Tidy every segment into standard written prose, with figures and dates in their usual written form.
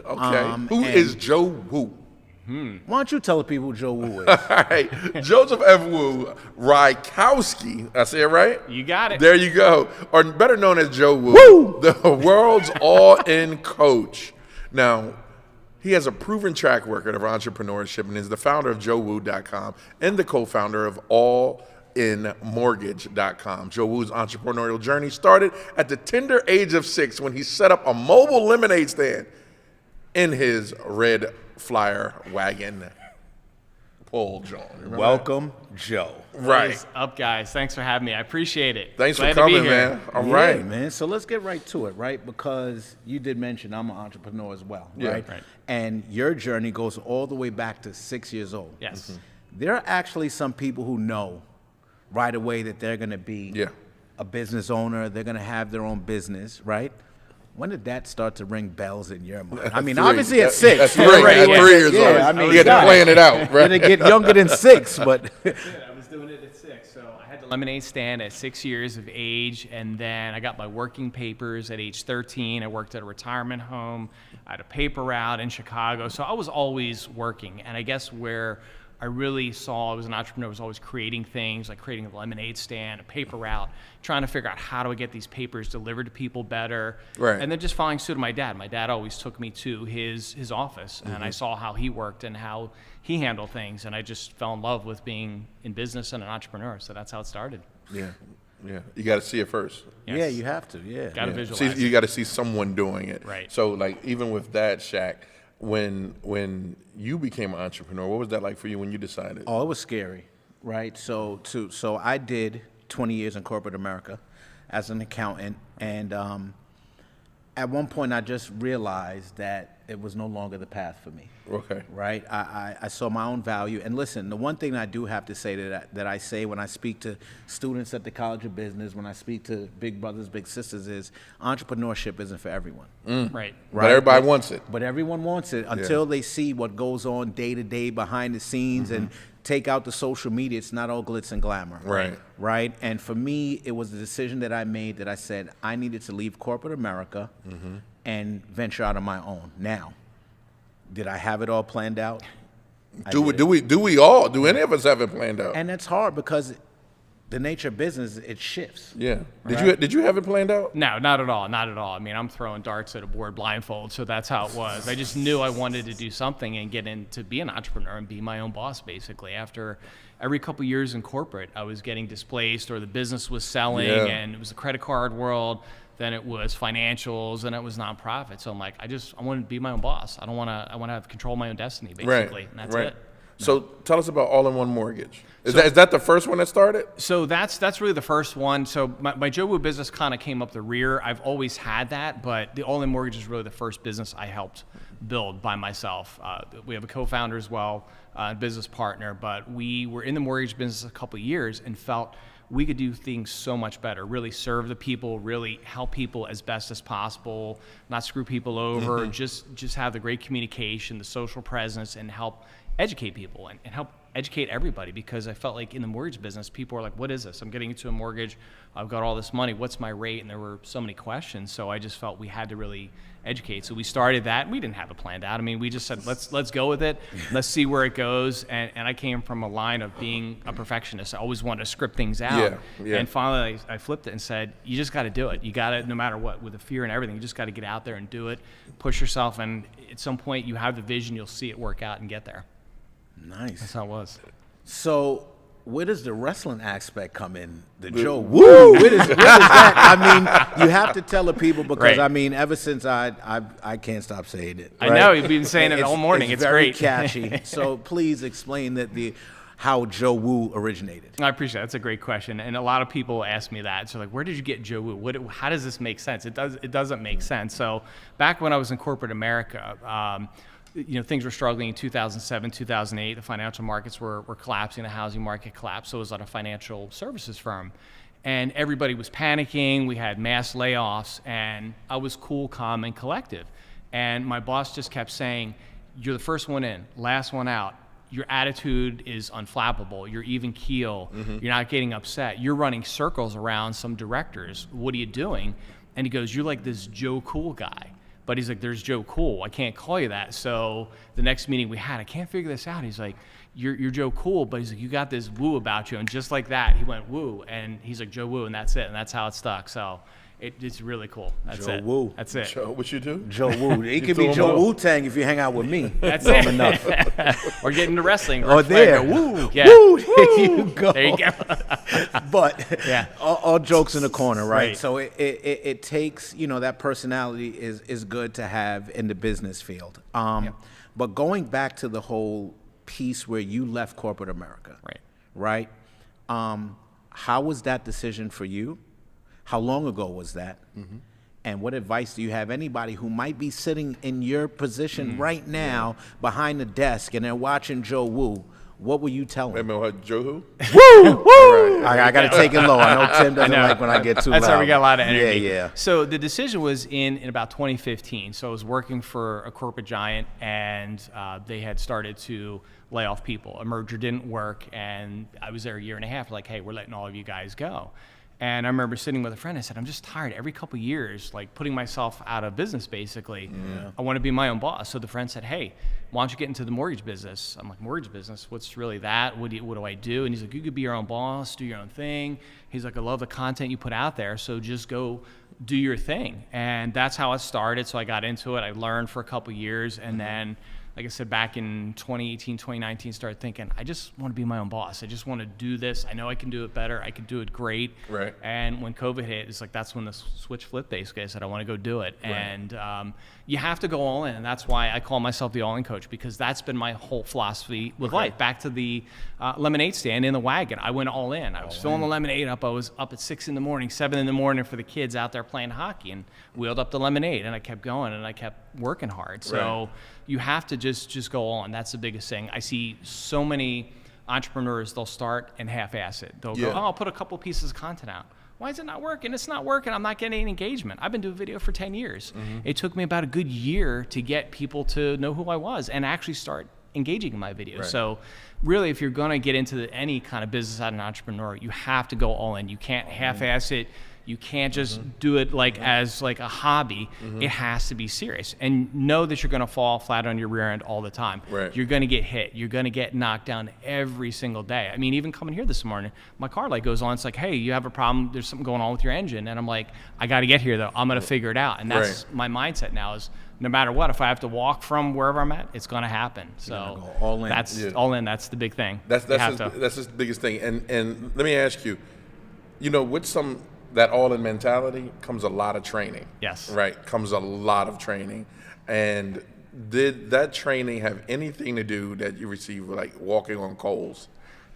Okay. Who is Joe Wu? Why don't you tell the people who Joe Wu is? All right. Joseph F. Wu Rykowski. I say it right? You got it. There you go. Or better known as Joe Wu, Woo! the world's all-in coach. Now, he has a proven track record of entrepreneurship and is the founder of JoeWoo.com and the co-founder of allinmortgage.com. Joe Wu's entrepreneurial journey started at the tender age of 6 when he set up a mobile lemonade stand in his red Flyer wagon pull, John. Welcome, Joe. Right. What is up, guys? Thanks for having me. I appreciate it. Thanks Glad for coming, to be here. man. All right. Yeah, man. So let's get right to it, right? Because you did mention I'm an entrepreneur as well, right? Right. And your journey goes all the way back to 6 years old. Yes. There are actually some people who know right away that they're going to be a business owner. They're going to have their own business, right? When did that start to ring bells in your mind? I mean, obviously at 6. At 3 years old. I mean, you had to plan it out, right? Didn't get younger than 6, but I was doing it at 6. So I had the lemonade stand at 6 years of age, and then I got my working papers at age 13. I worked at a retirement home. I had a paper route in Chicago. So I was always working. And I guess where I really saw I was an entrepreneur was always creating things, like creating a lemonade stand, a paper route, trying to figure out how do I get these papers delivered to people better. Right. And then just following suit of my dad. My dad always took me to his office, and I saw how he worked and how he handled things, and I just fell in love with being in business and an entrepreneur. So that's how it started. Yeah. You got to see it first. Yes. yeah, you have to, yeah. Got to visualize. You got to see someone doing it. Right. So, like, even with that, Shaq, when you became an entrepreneur, what was that like for you when you decided? Oh, it was scary, right? So I did 20 years in corporate America as an accountant, and at one point I just realized that it was no longer the path for me. Okay. Right? I saw my own value. And listen, the one thing I do have to say that I say when I speak to students at the College of Business, when I speak to big brothers, big sisters, is entrepreneurship isn't for everyone. Right. But everybody wants it. But everyone wants it until they see what goes on day to day behind the scenes and take out the social media. It's not all glitz and glamour. Right. Right. And for me, it was the decision that I made that I said I needed to leave corporate America and venture out on my own. Now, did I have it all planned out? Do we all? Do any of us have it planned out? And that's hard because the nature of business, it shifts. Yeah. Did you have it planned out? No, not at all. Not at all. I mean, I'm throwing darts at a board blindfold, so that's how it was. I just knew I wanted to do something and get in to be an entrepreneur and be my own boss, basically. After every couple of years in corporate, I was getting displaced, or the business was selling, and it was the credit card world. Then it was financials, and it was nonprofit. So I'm like, I want to be my own boss. I want to have control of my own destiny, basically, and that's it. So tell us about All-in-One Mortgage. Is that the first one that started? So that's really the first one. So my Joe Wu business kind of came up the rear. I've always had that, but the All-in Mortgage is really the first business I helped build by myself. We have a co-founder as well, business partner, but we were in the mortgage business a couple of years and felt we could do things so much better, really serve the people, really help people as best as possible, not screw people over, just have the great communication, the social presence, and help educate people and help educate everybody, because I felt like in the mortgage business, people are like, what is this? I'm getting into a mortgage. I've got all this money. What's my rate? And there were so many questions. So I just felt we had to really educate. So we started that. We didn't have it planned out. I mean, we just said, let's go with it. Let's see where it goes. And I came from a line of being a perfectionist. I always wanted to script things out. And finally I flipped it and said, you just got to do it. You got to, no matter what, with the fear and everything, you just got to get out there and do it, push yourself. And at some point you have the vision, you'll see it work out and get there. Nice. That's how it was. So where does the wrestling aspect come in? The Joe Woo. Where does that? I mean, you have to tell the people because I mean, ever since I can't stop saying it. Right? I know you've been saying it all morning. It's very great. catchy. So please explain how Joe Woo originated. I appreciate it. That's a great question, and a lot of people ask me that. So like, where did you get Joe Woo? How does this make sense? It doesn't make sense. So back when I was in corporate America. Things were struggling in 2007, 2008. The financial markets were collapsing. The housing market collapsed. So it was at a financial services firm. And everybody was panicking. We had mass layoffs. And I was cool, calm, and collective. And my boss just kept saying, you're the first one in, last one out. Your attitude is unflappable. You're even keel. You're not getting upset. You're running circles around some directors. What are you doing? And he goes, you're like this Joe Cool guy. But he's like, there's Joe Cool. I can't call you that. So the next meeting we had, I can't figure this out. He's like, you're Joe Cool, but he's like, you got this woo about you. And just like that, he went woo. And he's like, Joe Woo, and that's it. And that's how it stuck. So it's really cool. That's Joe it. Woo. That's it. Joe, what you do? Joe Woo. It could be Joe Wu-Tang if you hang out with me. That's Long it. enough. Or get into wrestling. Oh, there. Woo. Yeah. Woo. There you go. There you go. But Yeah. all jokes in the corner, right? Right. So it takes, that personality is good to have in the business field. But going back to the whole piece where you left corporate America, right? How was that decision for you? How long ago was that? Mm-hmm. And what advice do you have anybody who might be sitting in your position right now behind the desk and they're watching Joe Woo? What will you tell them? Wait a minute, Joe who? Woo! Woo! Right. I got to take it low. I know Tim doesn't like when I get too loud. That's how we got a lot of energy. Yeah. So the decision was in about 2015. So I was working for a corporate giant, and they had started to lay off people. A merger didn't work, and I was there a year and a half, like, hey, we're letting all of you guys go. And I remember sitting with a friend. I said, I'm just tired. Every couple of years, like putting myself out of business, basically. Yeah. I want to be my own boss. So the friend said, hey, why don't you get into the mortgage business? I'm like, mortgage business? What's really that? What do I do? And he's like, you could be your own boss, do your own thing. He's like, I love the content you put out there, so just go do your thing. And that's how it started. So I got into it. I learned for a couple of years, and then, like I said, back in 2018, 2019, started thinking, I just want to be my own boss. I just want to do this. I know I can do it better. I can do it great. Right. And when COVID hit, it's like, that's when the switch flipped, basically. I said, I want to go do it. Right. And you have to go all in. And that's why I call myself the all-in coach, because that's been my whole philosophy with life. Back to the lemonade stand in the wagon. I went all in. I was filling the lemonade up. I was up at 6 in the morning, 7 in the morning for the kids out there playing hockey, and wheeled up the lemonade. And I kept going, and I kept working hard. So you have to just go on. That's the biggest thing. I see so many entrepreneurs, they'll start and half-ass it. They'll go, I'll put a couple pieces of content out. Why is it not working? It's not working. I'm not getting any engagement. I've been doing video for 10 years. Mm-hmm. It took me about a good year to get people to know who I was and actually start engaging in my videos. So really, if you're going to get into any kind of business as an entrepreneur, you have to go all in. You can't half-ass it. You can't just do it as like a hobby. It has to be serious. And know that you're going to fall flat on your rear end all the time. Right. You're going to get hit. You're going to get knocked down every single day. I mean, even coming here this morning, my car light goes on. It's like, hey, you have a problem. There's something going on with your engine. And I'm like, I got to get here, though. I'm going to figure it out. And that's my mindset now is no matter what, if I have to walk from wherever I'm at, it's going to happen. So go all in. That's all in. That's the big thing. That's the biggest thing. And let me ask you, with that all-in mentality comes a lot of training. Yes. Right? Comes a lot of training. And did that training have anything to do that you received with, like, walking on coals?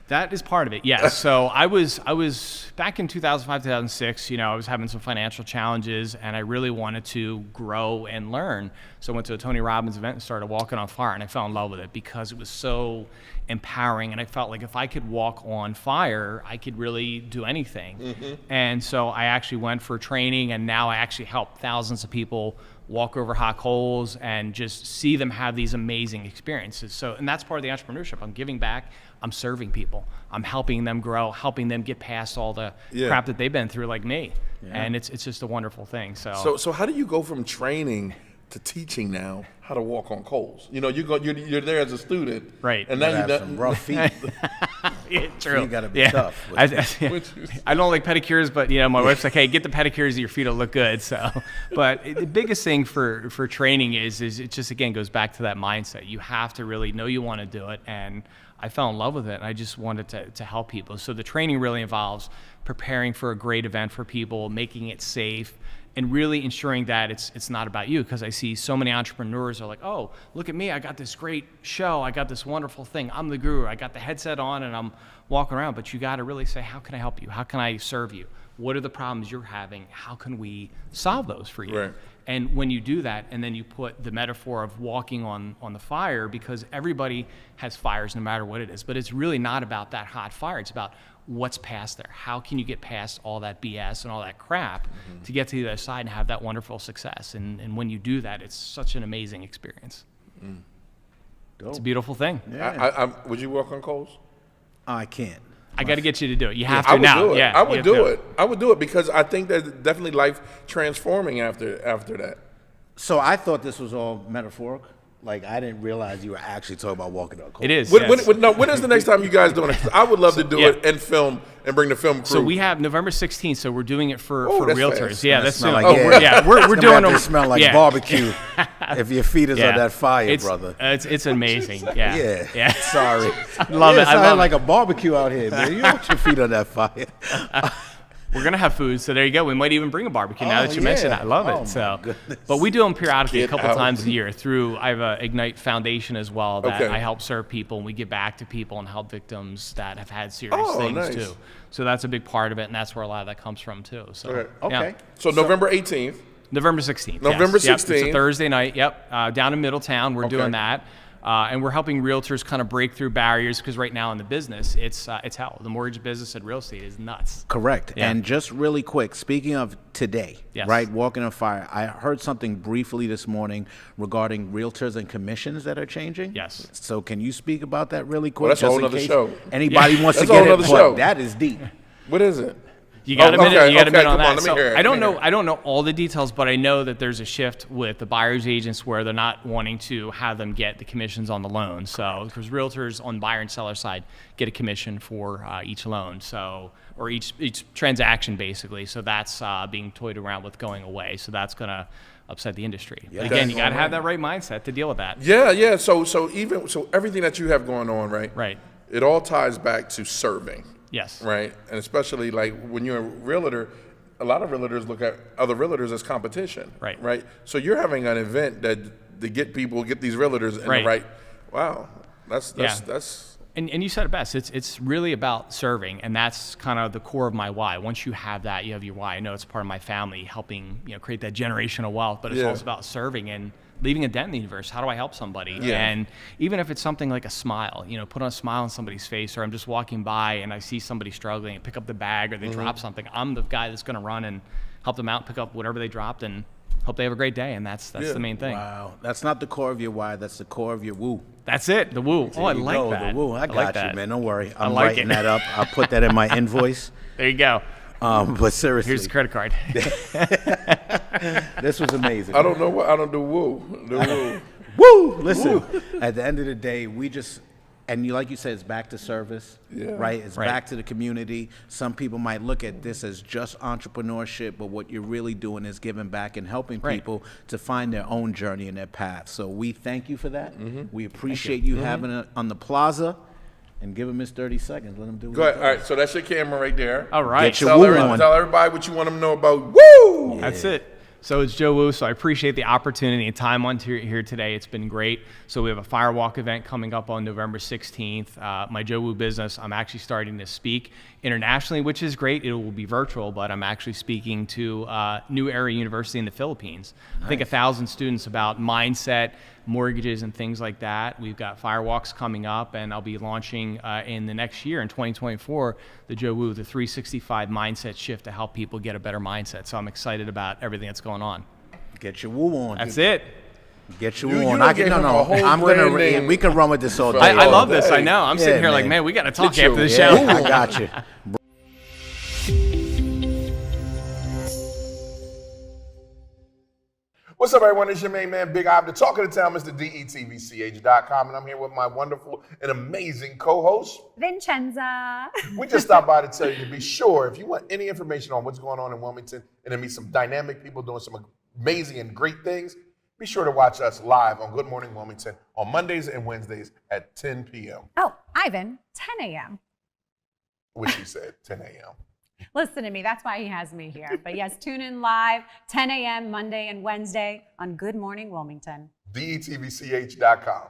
That is part of it, yes. So I was back in 2005, 2006, I was having some financial challenges, and I really wanted to grow and learn. So I went to a Tony Robbins event and started walking on fire, and I fell in love with it because it was so empowering, and I felt like if I could walk on fire, I could really do anything. Mm-hmm. And so I actually went for training, and now I actually help thousands of people walk over hot coals and just see them have these amazing experiences. So, and that's part of the entrepreneurship. I'm giving back. I'm serving people. I'm helping them grow, helping them get past all the crap that they've been through, like me. Yeah. And it's just a wonderful thing. So how do you go from training to teaching now how to walk on coals? You're there as a student, right? And now you have some rough feet. Yeah, true. So you got to be tough. I don't like pedicures, but my wife's like, "Hey, get the pedicures. Your feet will look good." So, but the biggest thing for training is it just again goes back to that mindset. You have to really know you want to do it, and I fell in love with it, and I just wanted to help people. So the training really involves preparing for a great event for people, making it safe, and really ensuring that it's not about you, because I see so many entrepreneurs are like, oh, look at me, I got this great show, I got this wonderful thing, I'm the guru, I got the headset on and I'm walking around, but you got to really say, how can I help you? How can I serve you? What are the problems you're having? How can we solve those for you? Right. And when you do that, and then you put the metaphor of walking on the fire, because everybody has fires no matter what it is, but it's really not about that hot fire. It's about what's past there. How can you get past all that BS and all that crap to get to the other side and have that wonderful success? And when you do that, it's such an amazing experience. It's a beautiful thing. Yeah. Would you walk on coals? I can't. I got to get you to do it. You have to now. Yeah, I would do it because I think there's definitely life transforming after that. So I thought this was all metaphorical. Like, I didn't realize you were actually talking about walking on cold. It is. When is the next time you guys doing it? 'Cause I would love to do it and film and bring the film crew. So we have November 16th. So we're doing it for that's realtors. fast. Yeah, that's soon. Like, We're doing them. They smell like barbecue. If your feet is on that fire, brother. It's amazing. Yeah. Yeah. Sorry. I love it. I love like it. a barbecue out here, man. You don't want your feet on that fire. We're gonna have food, so there you go. We might even bring a barbecue now that you mentioned it. I love it. So, but we do them periodically, a couple times a year. I have a Ignite Foundation as well that I help serve people, and we give back to people and help victims that have had serious things too. So that's a big part of it, and that's where a lot of that comes from too. So okay. So November 18th. November 16th. November 16th. Yep. It's a Thursday night. Yep. Down in Middletown, we're doing that. And we're helping realtors kind of break through barriers because right now in the business, it's hell. The mortgage business and real estate is nuts. Correct. Yeah. And just really quick, speaking of today, right, walking on fire, I heard something briefly this morning regarding realtors and commissions that are changing. Yes. So can you speak about that really quick? Well, that's a whole other show. Anybody wants to get it, but that is deep. What is it? You got a minute. You got a minute on that. Let me hear it. I don't know all the details, but I know that there's a shift with the buyer's agents where they're not wanting to have them get the commissions on the loan. So because realtors on buyer and seller side get a commission for each loan, or each transaction basically. So that's being toyed around with going away. So that's gonna upset the industry. But again, you got to have that right mindset to deal with that. Yeah. So everything that you have going on, right? Right. It all ties back to serving. Yes. Right. And especially like when you're a realtor, a lot of realtors look at other realtors as competition. Right. Right. So you're having an event that to get these realtors in the right. Wow. That's. And you said it best. It's really about serving, and that's kind of the core of my why. Once you have that, you have your why. I know it's part of my family, helping create that generational wealth, but it's also about serving and leaving a dent in the universe. How do I help somebody? And even if it's something like a smile, put on a smile on somebody's face, or I'm just walking by and I see somebody struggling and pick up the bag or they drop something, I'm the guy that's going to run and help them out, pick up whatever they dropped, and hope they have a great day. And that's the main thing. Wow. That's not the core of your why. That's the core of your woo. That's it. The woo. I like that. The woo. I got you, man. Don't worry. I'm like writing that up. I'll put that in my invoice. There you go. But seriously, here's the credit card. This was amazing. I don't know what I don't do. Woo. Woo. Listen, at the end of the day, like you said, it's back to service, right? It's back to the community. Some people might look at this as just entrepreneurship, but what you're really doing is giving back and helping people to find their own journey and their path. So we thank you for that. We appreciate you having it on the plaza. And give him his 30 seconds. Let him do it. Go ahead. All right, so that's your camera right there. All right. Get your woo on. Tell everybody what you want them to know about woo. That's it. So it's Joe Wu. So I appreciate the opportunity and time on here today. It's been great. So we have a firewalk event coming up on November 16th. My Joe Wu business, I'm actually starting to speak internationally, which is great. It will be virtual, but I'm actually speaking to New Era University in the Philippines. Nice. I think 1,000 students about mindset, mortgages, and things like that. We've got firewalks coming up, and I'll be launching in the next year, in 2024, the Joe Wu, the 365 mindset shift to help people get a better mindset. So I'm excited about everything that's going on. Get your woo on. That's it. Get your woo on. We can run with this all day. I love this. I know. I'm sitting here like, man, we got to talk after the show. I got you. What's up, everyone? It's your main man, Big Ivan, the talk of the town, Mr. DETVCH.com, and I'm here with my wonderful and amazing co-host, Vincenza. We just stopped by to tell you to be sure, if you want any information on what's going on in Wilmington and to meet some dynamic people doing some amazing and great things, be sure to watch us live on Good Morning Wilmington on Mondays and Wednesdays at 10 p.m. Oh, Ivan, 10 a.m. Which he said, 10 a.m. Listen to me. That's why he has me here. But yes, tune in live, 10 a.m. Monday and Wednesday on Good Morning Wilmington. DETVCH.com.